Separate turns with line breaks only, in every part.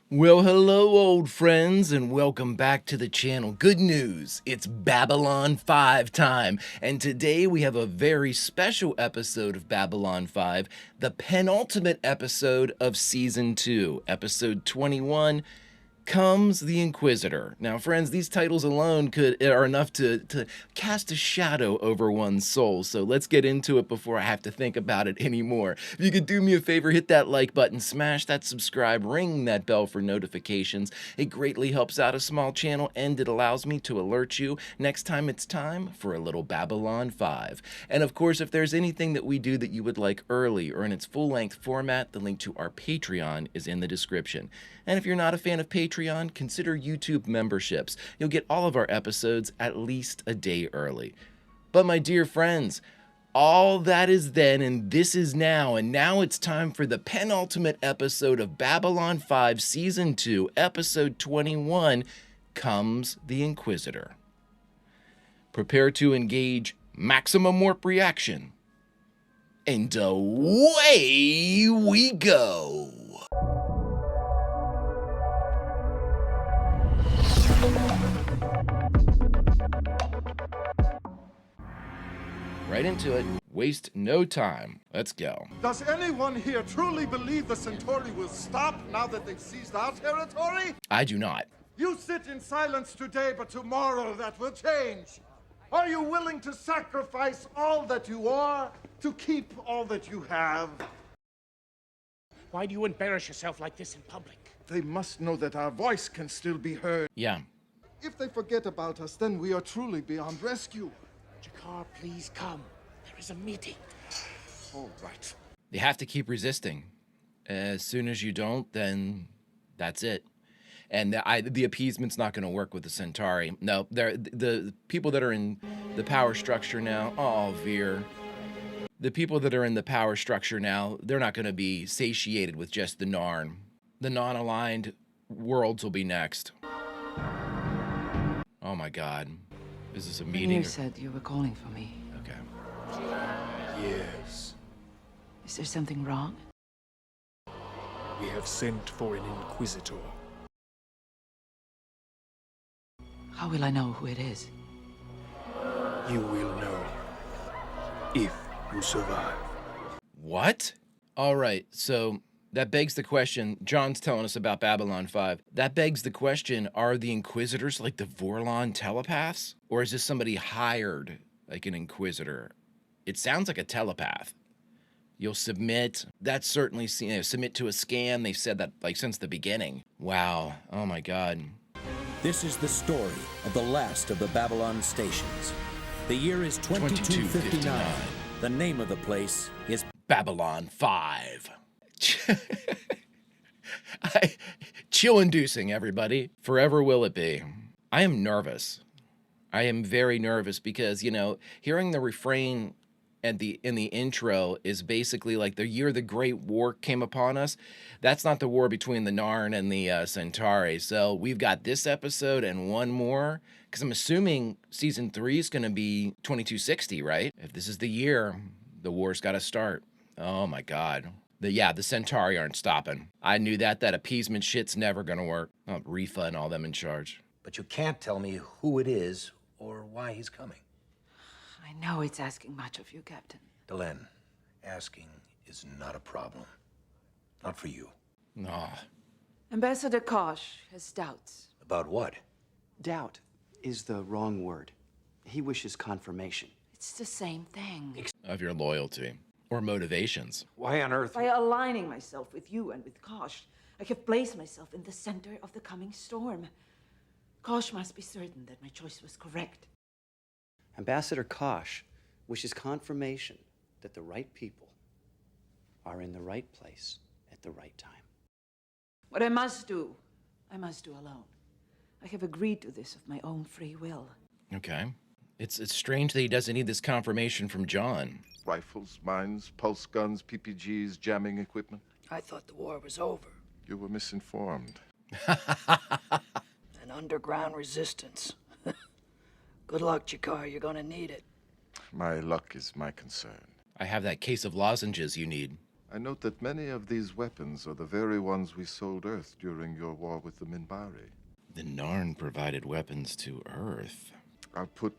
Well, hello, old friends, and welcome back to the channel. Good news, it's Babylon 5 time, and today we have a very special episode of Babylon 5, the penultimate episode of Season 2, Episode 21, Comes the Inquisitor. Now, friends, these titles alone are enough to cast a shadow over one's soul, so let's get into it before I have to think about it anymore. If you could do me a favor, hit that like button, smash that subscribe, ring that bell for notifications. It greatly helps out a small channel, and it allows me to alert you next time it's time for a little Babylon 5. And of course, if there's anything that we do that you would like early or in its full-length format, the link to our Patreon is in the description. And if you're not a fan of Patreon, consider YouTube memberships. You'll get all of our episodes at least a day early. But my dear friends, all that is then and this is now, and now it's time for the penultimate episode of Babylon 5 Season 2, Episode 21, Comes the Inquisitor. Prepare to engage maximum warp reaction. And away we go! Right into it. Waste no time. Let's go.
Does anyone here truly believe the Centauri will stop now that they've seized our territory?
I do not.
You sit in silence today, but tomorrow that will change. Are you willing to sacrifice all that you are to keep all that you have?
Why do you embarrass yourself like this in public?
They must know that our voice can still be heard.
Yeah.
If they forget about us, then we are truly beyond rescue.
Jakar, please come. There is a meeting.
All right.
You have to keep resisting. As soon as you don't, then that's it. And the appeasement's not going to work with the Centauri. No, the people that are in the power structure now. Oh, Veer. The people that are in the power structure now, they're not going to be satiated with just the Narn. The non-aligned worlds will be next. Oh my God. Is this a meeting?
You said you were calling for me.
Okay.
Yes.
Is there something wrong?
We have sent for an Inquisitor.
How will I know who it is?
You will know if you survive.
What? All right, so that begs the question. John's telling us about Babylon 5. That begs the question, are the Inquisitors like the Vorlon telepaths? Or is this somebody hired like an Inquisitor? It sounds like a telepath. You'll submit. That's certainly, submit to a scan. They've said that like since the beginning. Wow. Oh my God.
This is the story of the last of the Babylon stations. The year is 2259. The name of the place is
Babylon 5. Chill-inducing, everybody. Forever will it be. I am nervous. I am very nervous because, you know, hearing the refrain in the intro is basically like the year the Great War came upon us. That's not the war between the Narn and the Centauri. So we've got this episode and one more, because I'm assuming season 3 is going to be 2260, right? If this is the year, the war's got to start. Oh my God. The Centauri aren't stopping. I knew that appeasement shit's never gonna work. Oh, Rifa and all them in charge.
But you can't tell me who it is or why he's coming.
I know it's asking much of you, Captain.
Delenn, asking is not a problem. Not for you.
No.
Ambassador Kosh has doubts.
About what?
Doubt is the wrong word. He wishes confirmation.
It's the same thing.
Of your loyalty. Or motivations.
Why on earth?
By aligning myself with you and with Kosh, I have placed myself in the center of the coming storm. Kosh must be certain that my choice was correct.
Ambassador Kosh wishes confirmation that the right people are in the right place at the right time.
What I must do alone. I have agreed to this of my own free will.
Okay. It's strange that he doesn't need this confirmation from John.
Rifles, mines, pulse guns, PPGs, jamming equipment.
I thought the war was over.
You were misinformed.
An underground resistance. Good luck, Jakar. You're gonna need it.
My luck is my concern.
I have that case of lozenges you need.
I note that many of these weapons are the very ones we sold Earth during your war with the Minbari.
The Narn provided weapons to Earth.
I'll put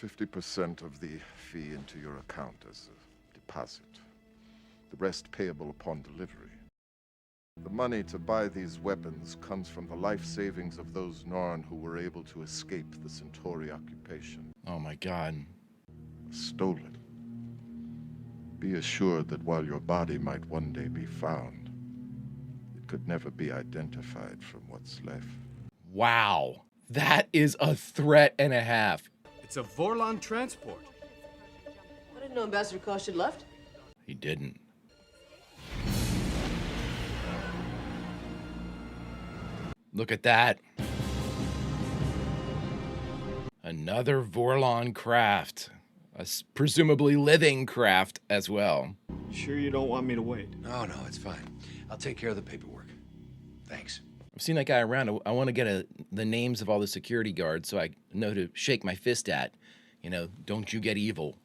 50% of the fee into your account as a deposit. The rest payable upon delivery. The money to buy these weapons comes from the life savings of those Narn who were able to escape the Centauri occupation.
Oh my god.
Stolen. Be assured that while your body might one day be found, it could never be identified from what's left.
Wow. That is a threat and a half.
It's a Vorlon transport.
I didn't know Ambassador Kosh had left.
He didn't. Look at that. Another Vorlon craft. A presumably living craft as well.
Sure you don't want me to wait?
No, it's fine. I'll take care of the paperwork. Thanks.
I've seen that guy around. I want to get the names of all the security guards so I know to shake my fist at. You know, don't you get evil.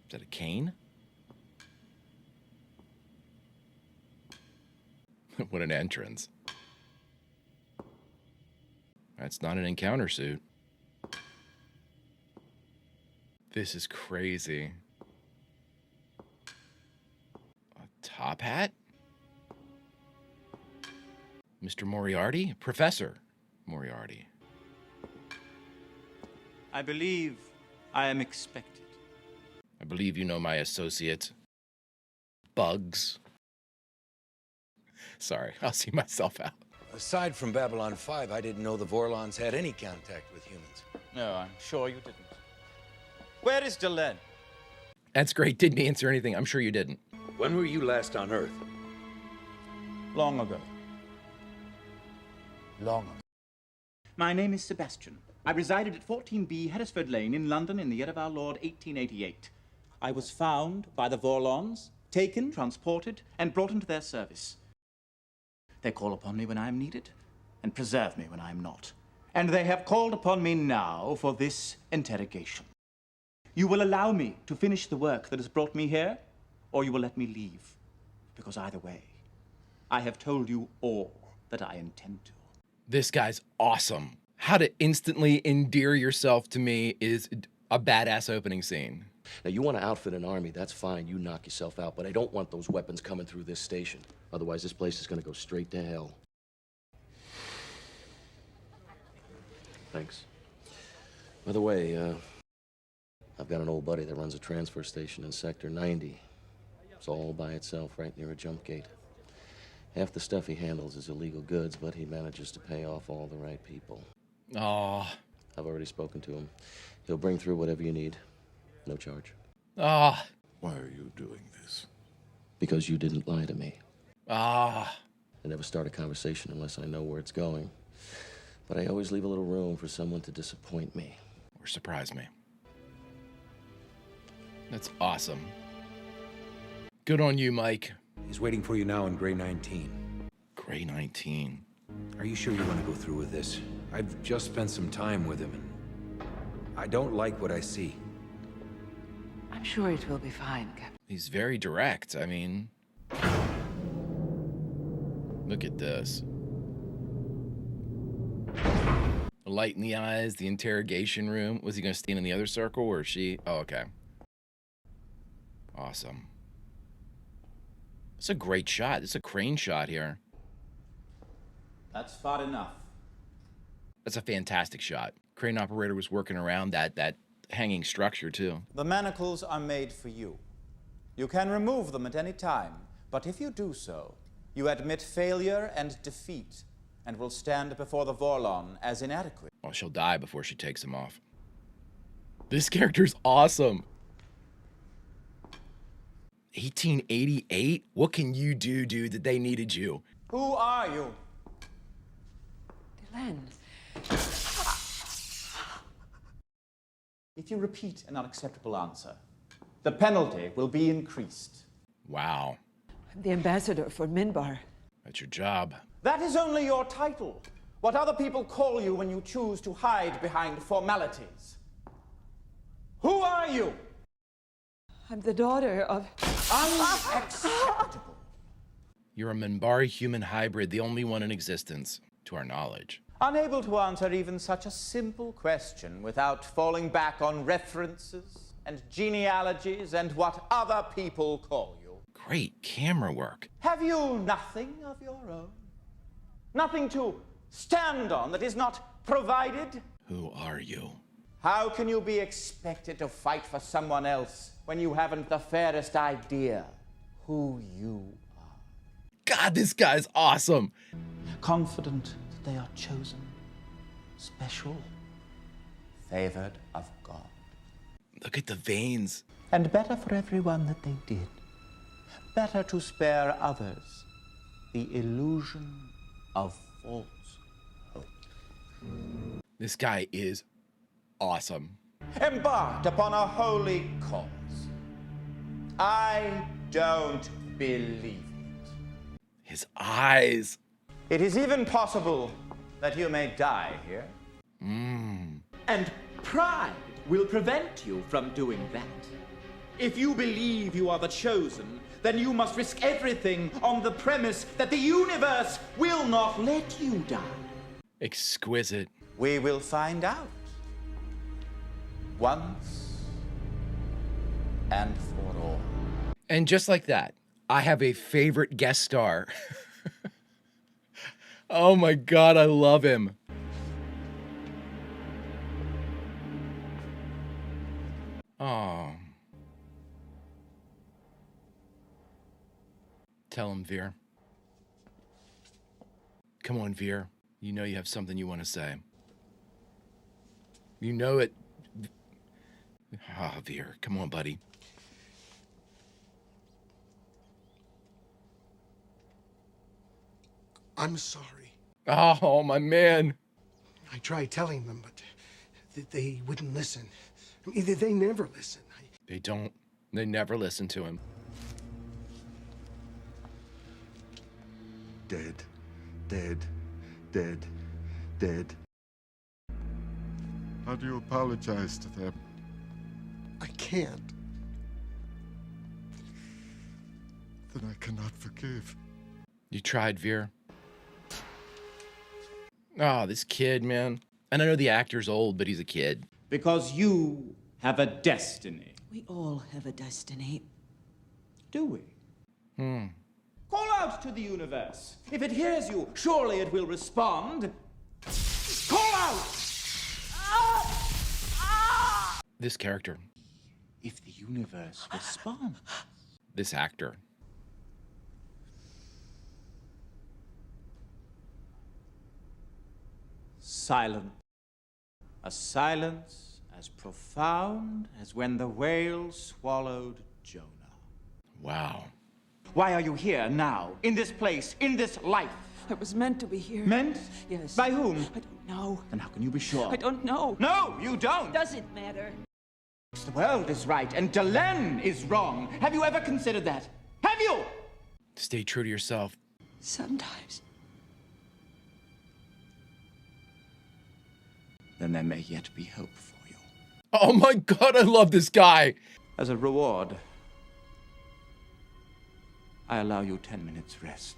Is that a cane? What an entrance. That's not an encounter suit. This is crazy. A top hat? Mr. Moriarty? Professor Moriarty.
I believe I am expected.
I believe you know my associate. Bugs. Sorry, I'll see myself out.
Aside from Babylon 5, I didn't know the Vorlons had any contact with humans.
No, I'm sure you didn't. Where is Delenn?
That's great. Didn't answer anything. I'm sure you didn't.
When were you last on Earth?
Long ago. Long ago. My name is Sebastian. I resided at 14B Herresford Lane in London in the year of our Lord 1888. I was found by the Vorlons, taken, transported, and brought into their service. They call upon me when I am needed, and preserve me when I am not. And they have called upon me now for this interrogation. You will allow me to finish the work that has brought me here, or you will let me leave. Because either way, I have told you all that I intend to.
This guy's awesome. How to instantly endear yourself to me is a badass opening scene.
Now, you want to outfit an army, that's fine. You knock yourself out. But I don't want those weapons coming through this station. Otherwise, this place is going to go straight to hell. Thanks. By the way, I've got an old buddy that runs a transfer station in Sector 90. It's all by itself right near a jump gate. Half the stuff he handles is illegal goods, but he manages to pay off all the right people.
Oh.
I've already spoken to him. He'll bring through whatever you need. No charge.
Ah.
Why are you doing this?
Because you didn't lie to me.
Ah.
I never start a conversation unless I know where it's going. But I always leave a little room for someone to disappoint me.
Or surprise me. That's awesome. Good on you, Mike.
He's waiting for you now in Gray 19.
Gray 19.
Are you sure you want to go through with this? I've just spent some time with him, and I don't like what I see.
I'm sure it will be fine, Captain.
He's very direct. I mean, look at this. The light in the eyes, the interrogation room. Was he going to stand in the other circle, or she? Oh, okay. Awesome. It's a great shot. It's a crane shot here.
That's far enough.
That's a fantastic shot. Crane operator was working around that hanging structure, too.
The manacles are made for you. You can remove them at any time, but if you do so, you admit failure and defeat, and will stand before the Vorlon as inadequate.
Oh, she'll die before she takes him off. This character's awesome. 1888? What can you do, dude, that they needed you?
Who are you?
Delenn.
If you repeat an unacceptable answer, the penalty will be increased.
Wow.
I'm the ambassador for Minbar.
That's your job.
That is only your title. What other people call you when you choose to hide behind formalities. Who are you?
I'm the daughter of...
Unacceptable.
You're a Minbari human hybrid, the only one in existence, to our knowledge.
Unable to answer even such a simple question without falling back on references and genealogies and what other people call you.
Great camera work.
Have you nothing of your own? Nothing to stand on that is not provided?
Who are you?
How can you be expected to fight for someone else when you haven't the fairest idea who you are?
God, this guy's awesome.
Confident that they are chosen, special, favored of God.
Look at the veins.
And better for everyone that they did. Better to spare others the illusion of false hope.
This guy is awesome.
Embarked upon a holy cause. I don't believe it.
His eyes.
It is even possible that you may die here. And pride will prevent you from doing that. If you believe you are the chosen, then you must risk everything on the premise that the universe will not let you die.
Exquisite.
We will find out. Once and for all.
And just like that, I have a favorite guest star. Oh my God, I love him. Oh. Tell him, Veer. Come on, Veer. You know you have something you want to say. You know it. Ah, oh, Veer. Come on, buddy.
I'm sorry.
Oh, my man.
I tried telling them, but they wouldn't listen. I mean, they never listen.
They don't. They never listen to him.
Dead, dead, dead, dead. How do you apologize to them?
I can't.
Then I cannot forgive.
You tried, Veer. Oh, this kid, man. And I know the actor's old, but he's a kid.
Because you have a destiny.
We all have a destiny.
Do we? Call out to the universe. If it hears you, surely it will respond. Call out!
This character.
If the universe responds.
This actor.
Silent. A silence as profound as when the whale swallowed Jonah.
Wow.
Why are you here now, in this place, in this life?
I was meant to be here.
Meant?
Yes.
By whom?
I don't know.
Then how can you be sure?
I don't know.
No, you don't.
Does it matter?
The world is right and Delenn is wrong. Have you ever considered that? Have you?
Stay true to yourself.
Sometimes.
Then there may yet be hope for you.
Oh my God, I love this guy.
As a reward, I allow you 10 minutes rest.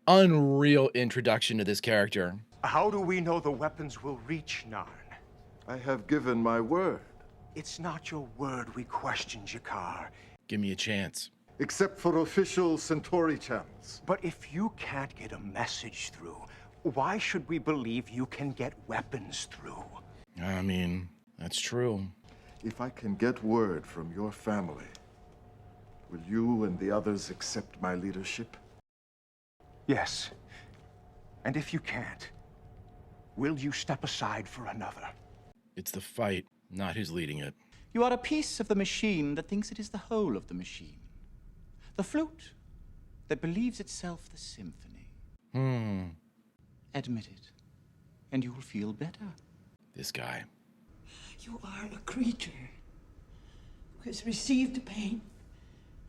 Unreal introduction to this character.
How do we know the weapons will reach Narn?
I have given my word.
It's not your word we question, Jakar.
Give me a chance.
Except for official Centauri channels.
But if you can't get a message through, why should we believe you can get weapons through?
I mean, that's true.
If I can get word from your family, will you and the others accept my leadership?
Yes. And if you can't, will you step aside for another?
It's the fight, not who's leading it.
You are a piece of the machine that thinks it is the whole of the machine. The flute that believes itself the symphony. Admit it, and you will feel better.
This guy.
You are a creature who has received pain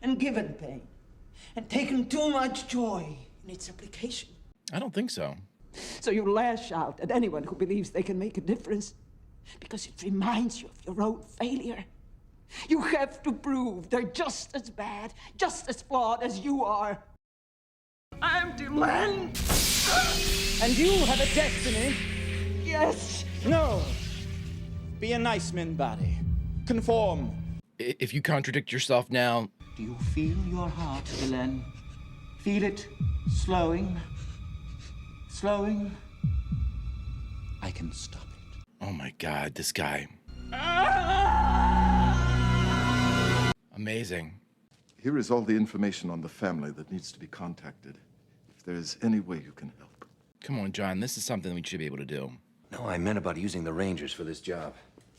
and given pain and taken too much joy in its application.
I don't think so.
So you lash out at anyone who believes they can make a difference. because it reminds you of your own failure. You have to prove they're just as bad, just as flawed as you are. I'm Delenn!
And you have a destiny.
Yes!
No. Be a nice man, body. Conform.
If you contradict yourself now...
Do you feel your heart, Delenn? Feel it slowing? Slowing? I can stop it.
Oh my God, this guy. Amazing.
Here is all the information on the family that needs to be contacted. If there is any way you can help.
Come on, John, this is something we should be able to do.
No, I meant about using the Rangers for this job.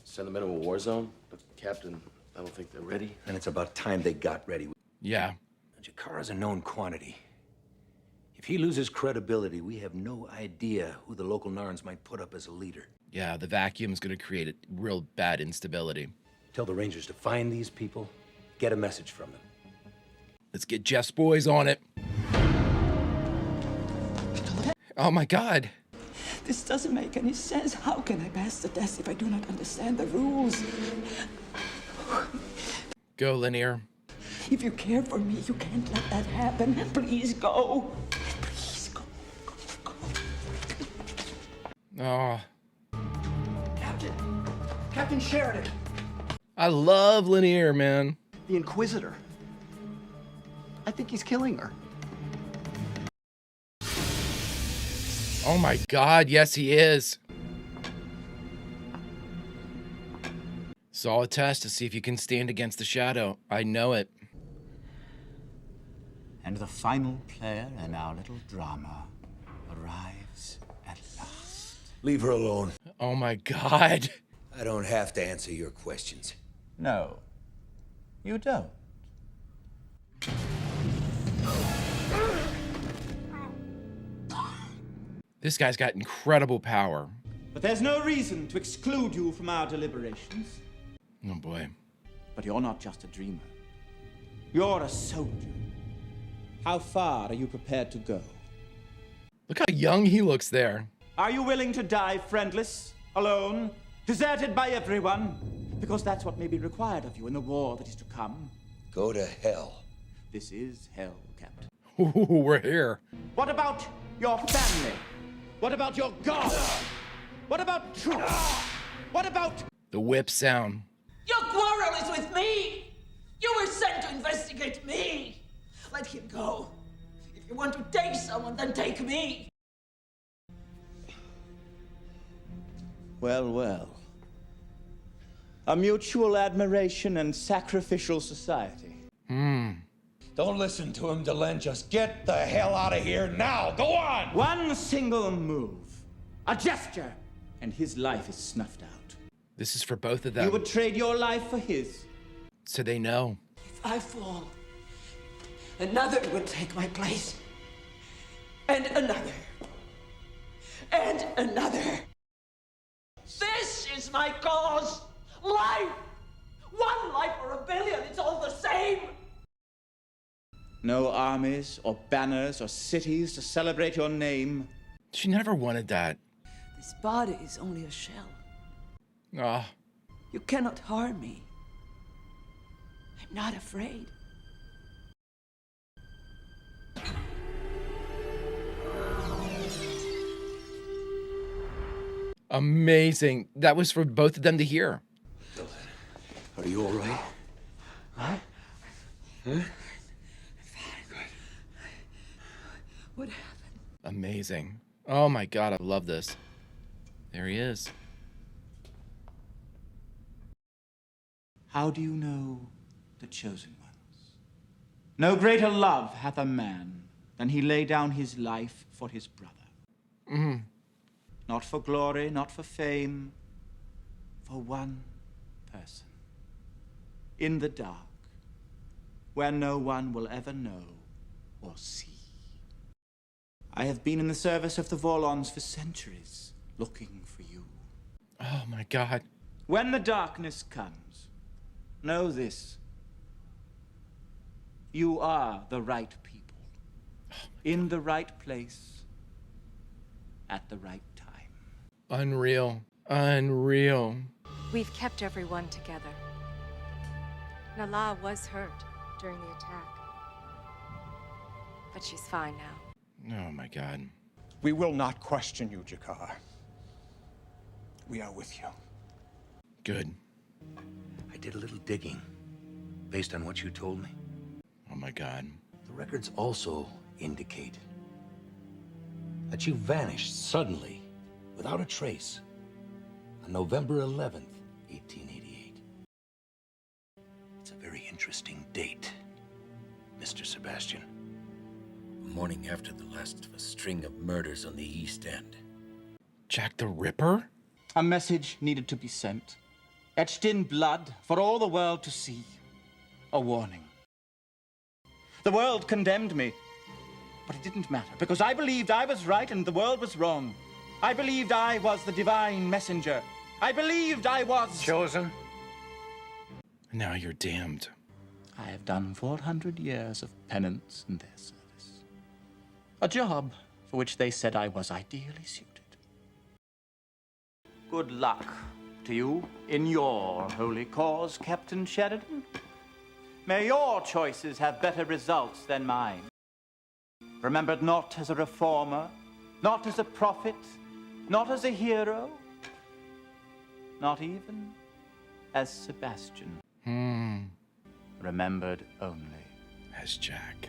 Send them into a war zone? But, Captain, I don't think they're ready.
And it's about time they got ready.
Yeah.
Jakara's a known quantity. If he loses credibility, we have no idea who the local Narns might put up as a leader.
Yeah, the vacuum is going to create a real bad instability.
Tell the Rangers to find these people, get a message from them.
Let's get Jeff's boys on it. Oh my God.
This doesn't make any sense. How can I pass the test if I do not understand the rules?
Go, Linear.
If you care for me, you can't let that happen. Please go. Please go.
Oh.
Captain Sheridan.
I love Linear, man.
The Inquisitor. I think he's killing her.
Oh my God, yes he is. Saw a test to see if you can stand against the shadow. I know it.
And the final player in our little drama arrives at last.
Leave her alone.
Oh my God.
I don't have to answer your questions.
No, you don't.
This guy's got incredible power.
But there's no reason to exclude you from our deliberations.
Oh boy.
But you're not just a dreamer. You're a soldier. How far are you prepared to go?
Look how young he looks there.
Are you willing to die friendless, alone, deserted by everyone? Because that's what may be required of you in the war that is to come.
Go to hell.
This is hell, Captain.
Ooh, we're here.
What about your family? What about your God? What about truth? What about...
The whip sound.
Your quarrel is with me. You were sent to investigate me. Let him go. If you want to take someone, then take me.
Well, well. A mutual admiration and sacrificial society.
Don't listen to him, Delenn. Just get the hell out of here now. Go on!
One single move, a gesture, and his life is snuffed out.
This is for both of them.
You would trade your life for his.
So they know.
If I fall, another will take my place. And another. And another. This is my cause. Life. One life or a billion, it's all the same.
No armies or banners or cities to celebrate your name.
She never wanted that.
This body is only a shell.
Ah.
You cannot harm me. I'm not afraid.
Amazing. That was for both of them to hear.
Are you all right?
Huh? Good. What happened?
Amazing. Oh my God, I love this. There he is.
How do you know the chosen ones? No greater love hath a man than he lay down his life for his brother. Not for glory, not for fame, for one person. In the dark, where no one will ever know or see. I have been in the service of the Vorlons for centuries, looking for you.
Oh my God.
When the darkness comes, know this. You are the right people. In the right place, at the right time.
Unreal. Unreal.
We've kept everyone together. Nala was hurt during the attack, but she's fine now.
Oh my God.
We will not question you, Jakar. We are with you.
Good.
I did a little digging based on what you told me.
Oh my God.
The records also indicate that you vanished suddenly, without a trace, on November 11th, 1888. It's a very interesting date, Mr. Sebastian. The morning after the last of a string of murders on the East End.
Jack the Ripper?
A message needed to be sent, etched in blood for all the world to see. A warning. The world condemned me, but it didn't matter, because I believed I was right and the world was wrong. I believed I was the divine messenger. I believed I was
chosen.
Now you're damned.
I have done 400 years of penance in their service. A job for which they said I was ideally suited. Good luck to you in your holy cause, Captain Sheridan. May your choices have better results than mine. Remembered not as a reformer, not as a prophet, not as a hero, not even as Sebastian. Remembered only
as Jack.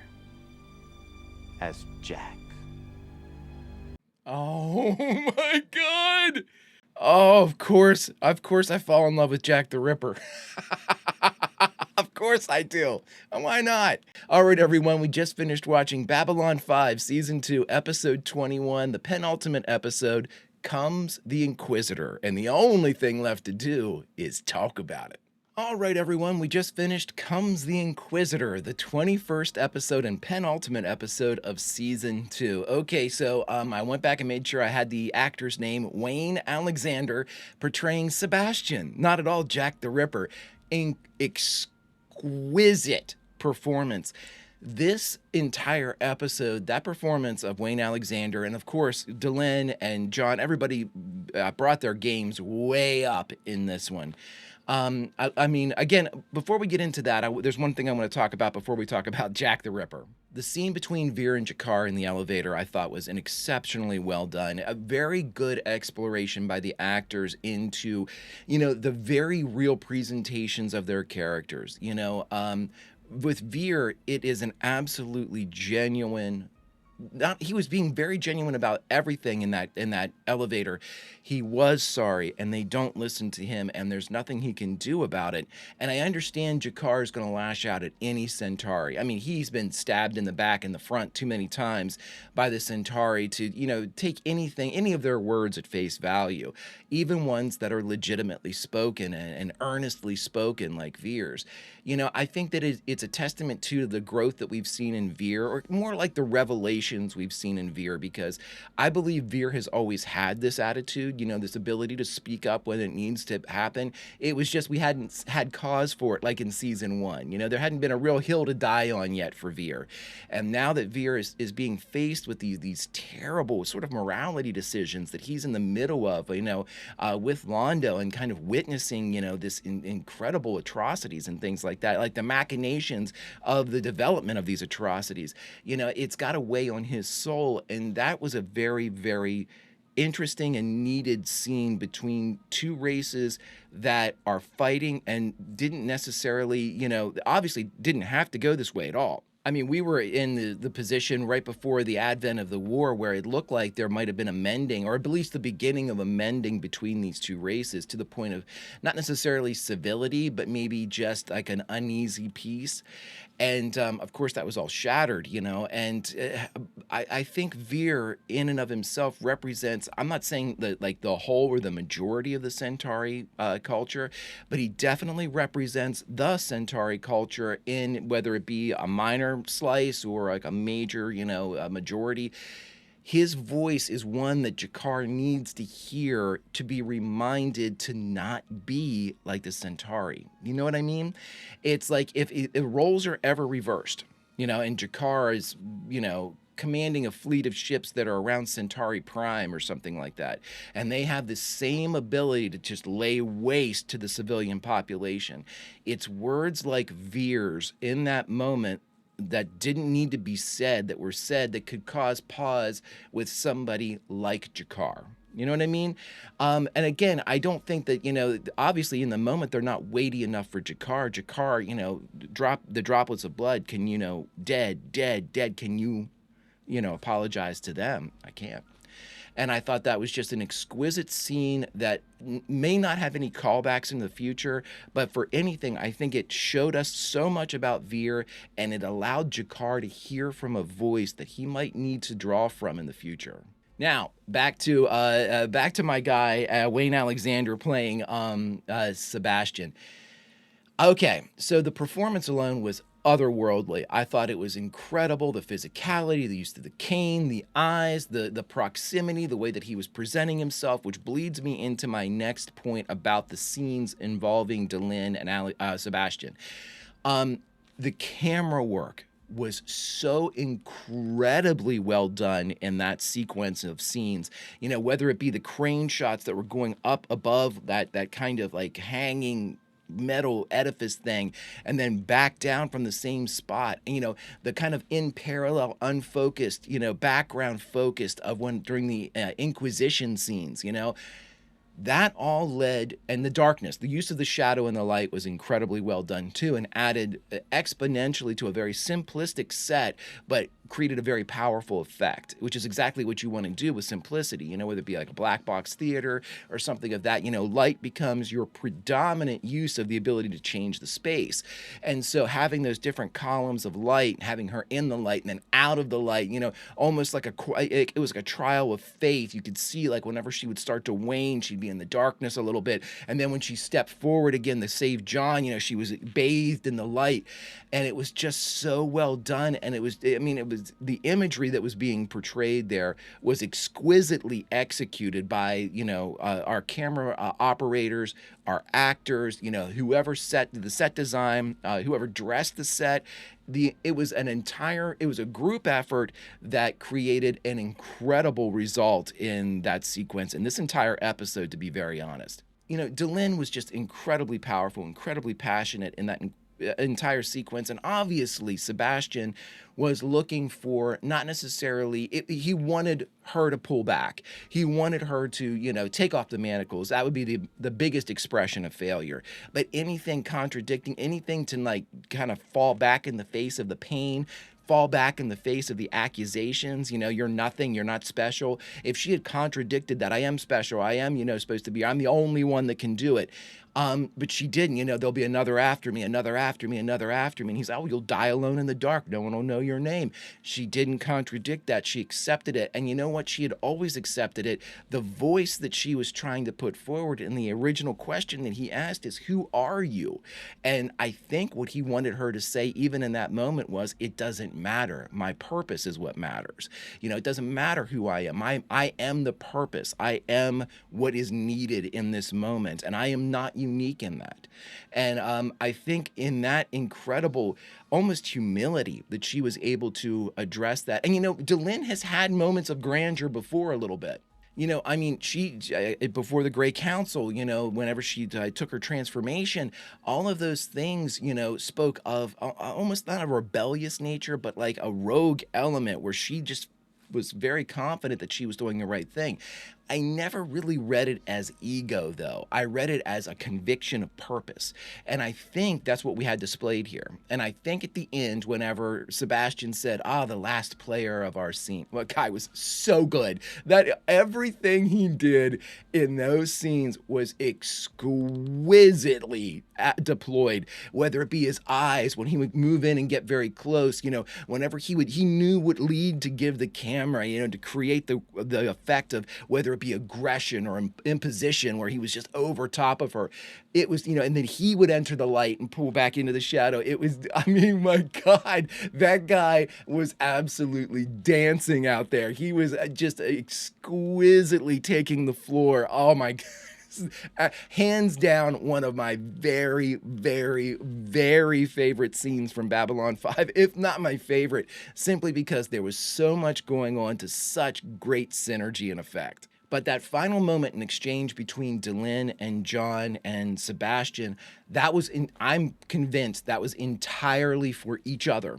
As Jack.
Oh my God. Oh, of course I fall in love with Jack the Ripper. Of course I do. Why not? All right, everyone, we just finished watching Babylon 5, Season 2, Episode 21, the penultimate episode, Comes the Inquisitor, and the only thing left to do is talk about it. All right, everyone, we just finished Comes the Inquisitor, the 21st episode and penultimate episode of Season 2. Okay, so I went back and made sure I had the actor's name, Wayne Alexander, portraying Sebastian, not at all Jack the Ripper. Exquisite performance. This entire episode, that performance of Wayne Alexander, and of course, Delenn and John, everybody brought their games way up in this one. I mean, again, before we get into that, there's one thing I want to talk about before we talk about Jack the Ripper. The scene between Veer and Jakar in the elevator, I thought, was an exceptionally well done. A very good exploration by the actors into, the very real presentations of their characters. With Veer, it is an absolutely genuine. He was being very genuine about everything in that elevator. He was sorry, and they don't listen to him, and there's nothing he can do about it. And I understand Jakar is going to lash out at any Centauri. I mean, he's been stabbed in the back and the front too many times by the Centauri to, take any of their words at face value, even ones that are legitimately spoken and earnestly spoken like Veer's. I think that it's a testament to the growth that we've seen in Veer, or more like the revelations we've seen in Veer, because I believe Veer has always had this attitude, this ability to speak up when it needs to happen. It was just we hadn't had cause for it like in Season 1. There hadn't been a real hill to die on yet for Veer. And now that Veer is being faced with these terrible sort of morality decisions that he's in the middle of, with Londo, and kind of witnessing, this incredible atrocities and things like that, like the machinations of the development of these atrocities, it's got to weigh on his soul. And that was a very, very interesting and needed scene between two races that are fighting and didn't necessarily, obviously didn't have to go this way at all. I mean, we were in the position right before the advent of the war where it looked like there might have been a mending, or at least the beginning of a mending between these two races, to the point of not necessarily civility, but maybe just like an uneasy peace. And of course, that was all shattered, and I think Veer in and of himself represents, I'm not saying that like the whole or the majority of the Centauri culture, but he definitely represents the Centauri culture in whether it be a minor slice or like a major, a majority. His voice is one that Jakar needs to hear to be reminded to not be like the Centauri. You know what I mean? It's like if roles are ever reversed, and Jakar is, commanding a fleet of ships that are around Centauri Prime or something like that. And they have the same ability to just lay waste to the civilian population. It's words like Veers in that moment that didn't need to be said, that were said, that could cause pause with somebody like G'Kar. You know what I mean? And again, I don't think that, you know, obviously in the moment they're not weighty enough for G'Kar. G'Kar, you know, drop the droplets of blood. Can, you know, dead. Can you, you know, apologize to them? I can't. And I thought that was just an exquisite scene that may not have any callbacks in the future, but for anything, I think it showed us so much about Veer, and it allowed G'Kar to hear from a voice that he might need to draw from in the future. Now, back to my guy, Wayne Alexander playing Sebastian. Okay, so the performance alone was otherworldly. I thought it was incredible. The physicality, the use of the cane, the eyes, the proximity, the way that he was presenting himself, which bleeds me into my next point about the scenes involving Delenn and Sebastian. The camera work was so incredibly well done in that sequence of scenes. You know, whether it be the crane shots that were going up above that kind of like hanging metal edifice thing and then back down from the same spot, and, you know, the kind of in parallel unfocused, you know, background focused of when during the Inquisition scenes, you know, that all led, and the darkness, the use of the shadow and the light was incredibly well done too, and added exponentially to a very simplistic set, but created a very powerful effect, which is exactly what you want to do with simplicity, you know, whether it be like a black box theater or something of that, you know, light becomes your predominant use of the ability to change the space. And so having those different columns of light, having her in the light and then out of the light, you know, almost like it was like a trial of faith. You could see like whenever she would start to wane, she'd be in the darkness a little bit. And then when she stepped forward again to save John, you know, she was bathed in the light. And it was just so well done. And it was, I mean, it was the imagery that was being portrayed there was exquisitely executed by, you know, our camera operators, our actors, you know, whoever set the set design, whoever dressed the set. It was a group effort that created an incredible result in that sequence, in this entire episode, to be very honest. You know, Delenn was just incredibly powerful, incredibly passionate in that entire sequence, and obviously Sebastian was looking for, not necessarily, he wanted her to pull back. He wanted her to, you know, take off the manacles. That would be the biggest expression of failure. But anything contradicting, anything to like kind of fall back in the face of the pain, fall back in the face of the accusations, you know, you're nothing, you're not special. If she had contradicted that, I am special, I am, you know, supposed to be, I'm the only one that can do it. But she didn't, you know, there'll be another after me, another after me, another after me. And he's, oh, you'll die alone in the dark. No one will know your name. She didn't contradict that. She accepted it. And you know what? She had always accepted it. The voice that she was trying to put forward in the original question that he asked is, who are you? And I think what he wanted her to say, even in that moment, was, it doesn't matter. My purpose is what matters. You know, it doesn't matter who I am. I am the purpose. I am what is needed in this moment. And I am not unique in that. And I think in that incredible, almost humility that she was able to address that. And, you know, Delenn has had moments of grandeur before a little bit. You know, I mean, she, before the Grey Council, you know, whenever she took her transformation, all of those things, you know, spoke of almost not a rebellious nature, but like a rogue element where she just was very confident that she was doing the right thing. I never really read it as ego, though. I read it as a conviction of purpose. And I think that's what we had displayed here. And I think at the end, whenever Sebastian said, the last player of our scene, well, guy was so good that everything he did in those scenes was exquisitely deployed, whether it be his eyes, when he would move in and get very close, you know, whenever he knew what lead to give the camera, you know, to create the effect of whether it be aggression or imposition, where he was just over top of her. It was, you know, and then he would enter the light and pull back into the shadow. It was, I mean, my God, that guy was absolutely dancing out there. He was just exquisitely taking the floor. Oh my God. Hands down, one of my very, very, very favorite scenes from Babylon 5, if not my favorite, simply because there was so much going on to such great synergy and effect. But that final moment in exchange between Delenn and John and Sebastian, I'm convinced that was entirely for each other.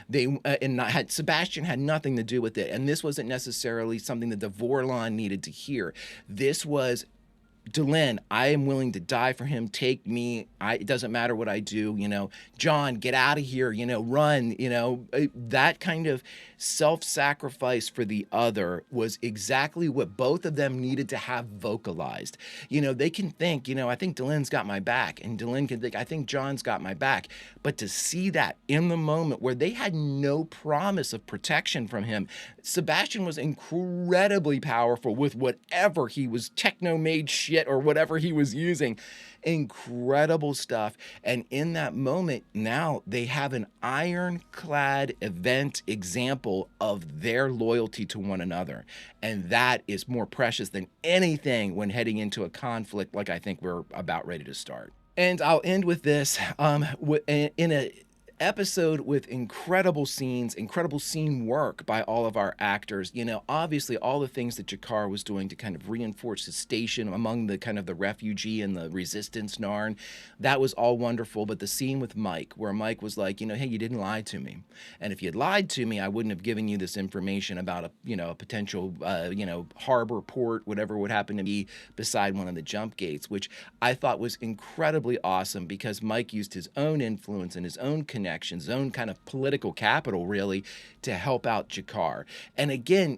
Sebastian had nothing to do with it, and this wasn't necessarily something that the Vorlon needed to hear. This was, Delenn, I am willing to die for him. Take me. It doesn't matter what I do. John, get out of here. Run. That kind of self-sacrifice for the other was exactly what both of them needed to have vocalized. They can think, I think Delenn's got my back, and Delenn can think, I think John's got my back. But to see that in the moment where they had no promise of protection from him, Sebastian was incredibly powerful with whatever he was, techno-made shit or whatever he was using. Incredible stuff. And in that moment, now they have an ironclad event example of their loyalty to one another. And that is more precious than anything when heading into a conflict like I think we're about ready to start. And I'll end with this. In a episode with incredible scenes, incredible scene work by all of our actors. Obviously all the things that G'Kar was doing to kind of reinforce his station among the kind of the refugee and the resistance Narn, that was all wonderful. But the scene with Mike, where Mike was like, hey, you didn't lie to me. And if you had lied to me, I wouldn't have given you this information about a potential, harbor port, whatever would happen to be beside one of the jump gates, which I thought was incredibly awesome because Mike used his own influence and his own connection, his own kind of political capital, really, to help out G'Kar. And again,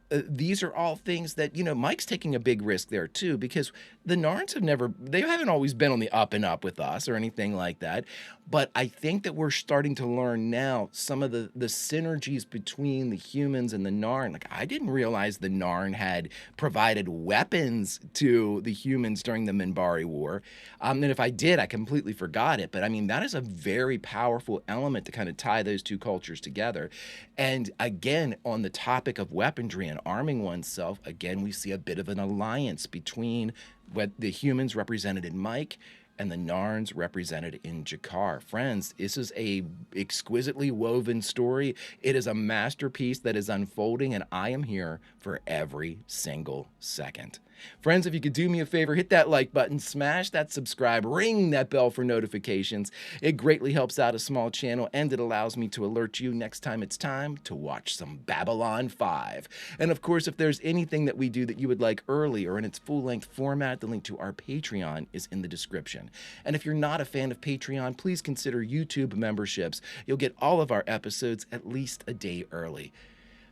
these are all things that, Mike's taking a big risk there too, because the Narns they haven't always been on the up and up with us or anything like that. But I think that we're starting to learn now some of the synergies between the humans and the Narn. Like, I didn't realize the Narn had provided weapons to the humans during the Minbari War. And if I did, I completely forgot it. But I mean, that is a very powerful element to kind of tie those two cultures together. And again, on the topic of weaponry and arming oneself, again, we see a bit of an alliance between what the humans represented in Mike and the Narns represented in G'Kar. Friends, this is a exquisitely woven story. It is a masterpiece that is unfolding, and I am here for every single second. Friends, if you could do me a favor, hit that like button, smash that subscribe, ring that bell for notifications. It greatly helps out a small channel, and it allows me to alert you next time it's time to watch some Babylon 5. And of course, if there's anything that we do that you would like early or in its full-length format, the link to our Patreon is in the description. And if you're not a fan of Patreon, please consider YouTube memberships. You'll get all of our episodes at least a day early.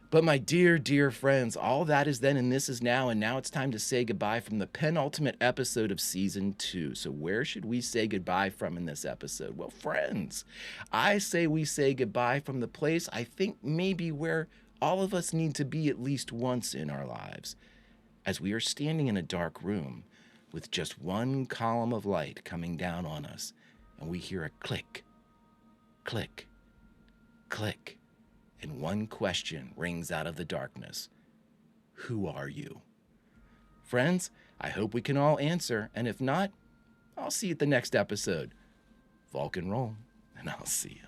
But my dear, dear friends, all that is then and this is now, and now it's time to say goodbye from the penultimate episode of Season 2. So where should we say goodbye from in this episode? Well, friends, I say we say goodbye from the place I think maybe where all of us need to be at least once in our lives, as we are standing in a dark room with just one column of light coming down on us, and we hear a click, click, click. And one question rings out of the darkness. Who are you? Friends, I hope we can all answer, and if not, I'll see you at the next episode. Vulcan roll, and I'll see you.